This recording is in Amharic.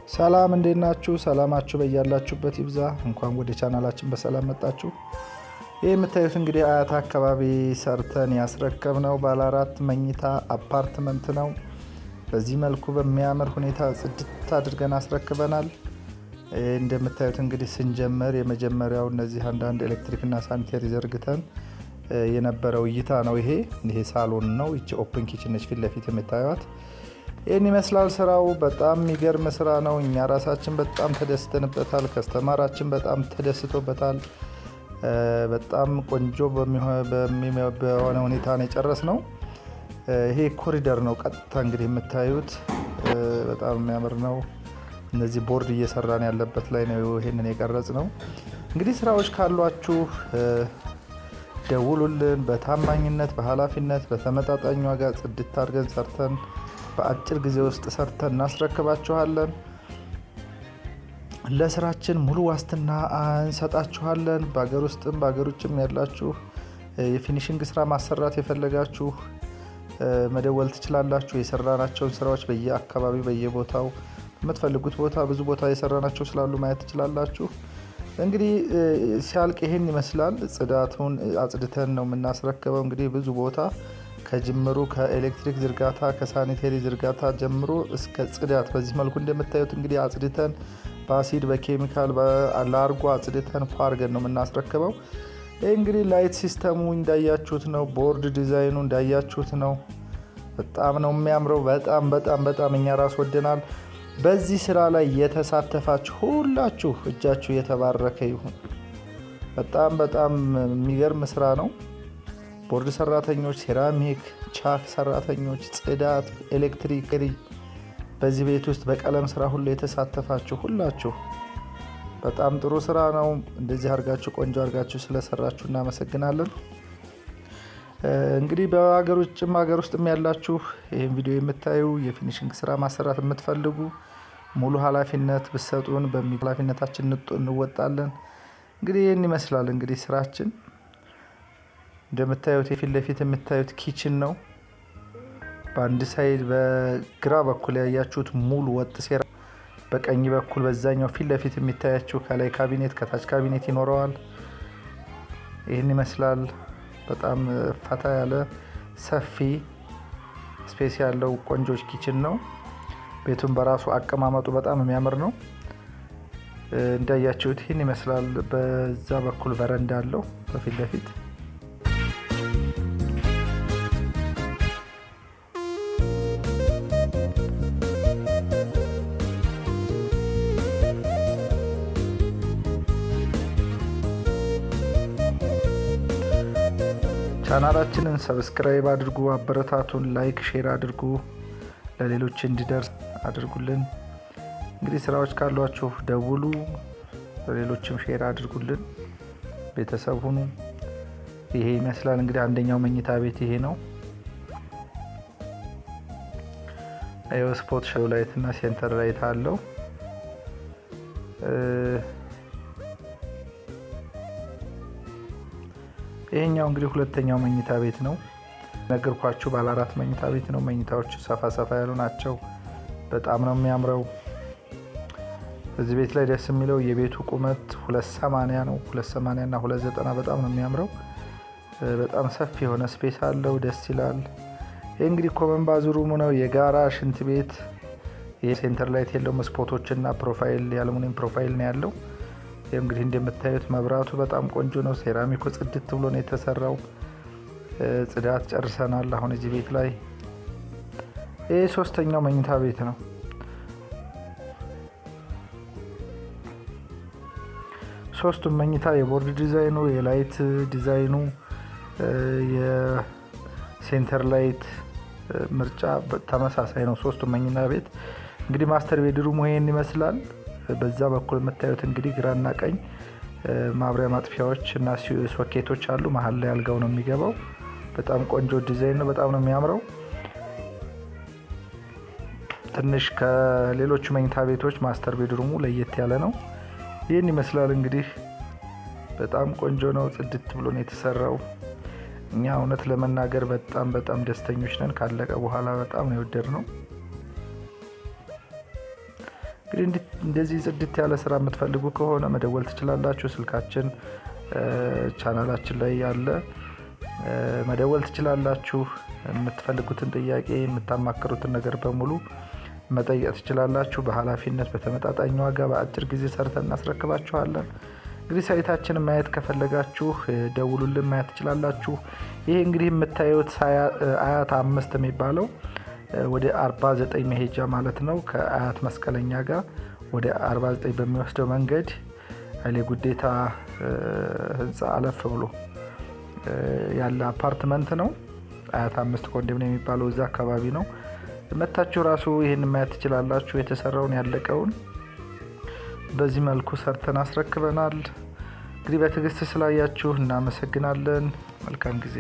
ሰላም እንዴት ናችሁ? ሰላማችሁ በያላችሁበት ይብዛ። እንኳን ወደ ቻናላችን በሰላም መጣችሁ። ይህ የምታዩት እንግዲህ አያት አካባቢ ሰርተን ያስረከብነው ባለ 4 መኝታ አፓርትመንት ነው። በዚህ መልኩ በሚያምር ሁኔታ ጽድት አድርገን አስረክበናል። እንደምታዩት እንግዲህ ስንጀምር የመጀመሪያው እነዚህ አንዳንድ ኤሌክትሪክና ሳኒቴሪ ዘርግተን የነበረው እይታ ነው። ይሄ ሳሎን ነው። ይቺ ኦፕን ኪችን ነች ፊት ለፊት የምታዩት። ይህን ይመስላል ስራው። በጣም የሚገርም ስራ ነው። እኛ ራሳችን በጣም ተደስተንበታል። ከስተማራችን በጣም ተደስቶበታል። በጣም ቆንጆ በሆነ ሁኔታ ነው የጨረስነው። ይሄ ኮሪደር ነው ቀጥታ እንግዲህ የምታዩት በጣም የሚያምር ነው። እነዚህ ቦርድ እየሰራን ያለበት ላይ ነው ይሄንን የቀረጽ ነው። እንግዲህ ስራዎች ካሏችሁ ደውሉልን። በታማኝነት በኃላፊነት በተመጣጣኝ ዋጋ ጽድት አድርገን ሰርተን በአጭር ጊዜ ውስጥ ሰርተን እናስረክባችኋለን። ለስራችን ሙሉ ዋስትና እንሰጣችኋለን። በአገር ውስጥም በአገር ውጭም ያላችሁ የፊኒሽንግ ስራ ማሰራት የፈለጋችሁ መደወል ትችላላችሁ። የሰራናቸውን ስራዎች በየአካባቢው በየቦታው የምትፈልጉት ቦታ ብዙ ቦታ የሰራናቸው ስላሉ ማየት ትችላላችሁ። እንግዲህ ሲያልቅ ይሄን ይመስላል። ጽዳቱን አጽድተን ነው የምናስረክበው። እንግዲህ ብዙ ቦታ ከጅምሩ ከኤሌክትሪክ ዝርጋታ ከሳኒቴሪ ዝርጋታ ጀምሮ እስከ ጽዳት በዚህ መልኩ እንደምታዩት እንግዲህ አጽድተን በአሲድ በኬሚካል በላርጎ አጽድተን ፋርገን ነው የምናስረክበው። ይህ እንግዲህ ላይት ሲስተሙ እንዳያችሁት ነው። ቦርድ ዲዛይኑ እንዳያችሁት ነው። በጣም ነው የሚያምረው። በጣም በጣም በጣም እኛ ራስ ወደናል። በዚህ ስራ ላይ የተሳተፋችሁ ሁላችሁ እጃችሁ የተባረከ ይሁን። በጣም በጣም የሚገርም ስራ ነው። ቦርድ ሰራተኞች፣ ሴራሚክ፣ ቻክ ሰራተኞች፣ ጽዳት፣ ኤሌክትሪክ፣ በዚህ ቤት ውስጥ በቀለም ስራ ሁሉ የተሳተፋችሁ ሁላችሁ በጣም ጥሩ ስራ ነው። እንደዚህ አድርጋችሁ ቆንጆ አድርጋችሁ ስለሰራችሁ እናመሰግናለን። እንግዲህ በሀገር ውጭም ሀገር ውስጥም ያላችሁ ይህን ቪዲዮ የምታዩ የፊኒሽንግ ስራ ማሰራት የምትፈልጉ ሙሉ ኃላፊነት ብትሰጡን ኃላፊነታችን እንወጣለን። እንግዲህ ይህን ይመስላል እንግዲህ ስራችን። እንደምታዩት የፊት ለፊት የምታዩት ኪችን ነው። በአንድ ሳይድ በግራ በኩል ያያችሁት ሙሉ ወጥ ሴራ፣ በቀኝ በኩል በዛኛው ፊት ለፊት የሚታያችሁ ከላይ ካቢኔት ከታች ካቢኔት ይኖረዋል። ይህን ይመስላል። በጣም ፈታ ያለ ሰፊ ስፔስ ያለው ቆንጆች ኪችን ነው። ቤቱን በራሱ አቀማመጡ በጣም የሚያምር ነው። እንዳያችሁት ይህን ይመስላል። በዛ በኩል በረንዳ አለው በፊት ለፊት። ቻናላችንን ሰብስክራይብ አድርጉ፣ አበረታቱን፣ ላይክ ሼር አድርጉ፣ ለሌሎች እንዲደርስ አድርጉልን። እንግዲህ ስራዎች ካሏችሁ ደውሉ፣ ለሌሎችም ሼር አድርጉልን፣ ቤተሰብ ሁኑ። ይሄ ይመስላል እንግዲህ አንደኛው መኝታ ቤት ይሄ ነው። ስፖት ሾው ላይት እና ሴንተር ላይት አለው። ይሄኛው እንግዲህ ሁለተኛው መኝታ ቤት ነው። ነገርኳችሁ ባለ 4 መኝታ ቤት ነው። መኝታዎቹ ሰፋ ሰፋ ያሉ ናቸው። በጣም ነው የሚያምረው። እዚህ ቤት ላይ ደስ የሚለው የቤቱ ቁመት 280 ነው። 280 እና 290 በጣም ነው የሚያምረው። በጣም ሰፊ የሆነ ስፔስ አለው። ደስ ይላል። ይሄ እንግዲህ ኮመን ባዝሩሙ ነው። የጋራ ሽንት ቤት። ይሄ ሴንተር ላይት የለውም። ስፖቶችና ፕሮፋይል የአሉሚኒየም ፕሮፋይል ነው ያለው። እንግዲህ እንደምታዩት መብራቱ በጣም ቆንጆ ነው። ሴራሚኩ ጽድት ብሎ ነው የተሰራው። ጽዳት ጨርሰናል። አሁን እዚህ ቤት ላይ ይሄ ሶስተኛው መኝታ ቤት ነው። ሶስቱም መኝታ የቦርድ ዲዛይኑ፣ የላይት ዲዛይኑ፣ የሴንተር ላይት ምርጫ ተመሳሳይ ነው። ሶስቱም መኝታ ቤት እንግዲህ ማስተር ቤድሩሙ ይሄን ይመስላል። በዛ በኩል የምታዩት እንግዲህ ግራና ቀኝ ማብሪያ ማጥፊያዎች እና ሶኬቶች አሉ። መሀል ላይ አልጋው ነው የሚገባው። በጣም ቆንጆ ዲዛይን ነው። በጣም ነው የሚያምረው። ትንሽ ከሌሎቹ መኝታ ቤቶች ማስተር ቤድሩሙ ለየት ያለ ነው። ይህን ይመስላል እንግዲህ በጣም ቆንጆ ነው። ጽድት ብሎ ነው የተሰራው። እኛ እውነት ለመናገር በጣም በጣም ደስተኞች ነን። ካለቀ በኋላ በጣም ነው የወደድነው። እንግዲህ እንደዚህ ጽድት ያለ ስራ የምትፈልጉ ከሆነ መደወል ትችላላችሁ። ስልካችን ቻናላችን ላይ ያለ መደወል ትችላላችሁ። የምትፈልጉትን ጥያቄ የምታማክሩትን ነገር በሙሉ መጠየቅ ትችላላችሁ። በኃላፊነት በተመጣጣኝ ዋጋ በአጭር ጊዜ ሰርተን እናስረክባችኋለን። እንግዲህ ሳይታችንን ማየት ከፈለጋችሁ ደውሉልን፣ ማየት ትችላላችሁ። ይሄ እንግዲህ የምታዩት አያት 5 የሚባለው ወደ 49 መሄጃ ማለት ነው። ከአያት መስቀለኛ ጋር ወደ 49 በሚወስደው መንገድ ኃይሌ ጉዴታ ህንፃ አለፍ ብሎ ያለ አፓርትመንት ነው። አያት 5 ኮንዶሚኒየም የሚባለው እዛ አካባቢ ነው። መታችሁ ራሱ ይሄን ማየት ትችላላችሁ። የተሰራውን ያለቀውን በዚህ መልኩ ሰርተን አስረክበናል። እንግዲህ በትዕግስት ስላያችሁ እናመሰግናለን። መልካም ጊዜ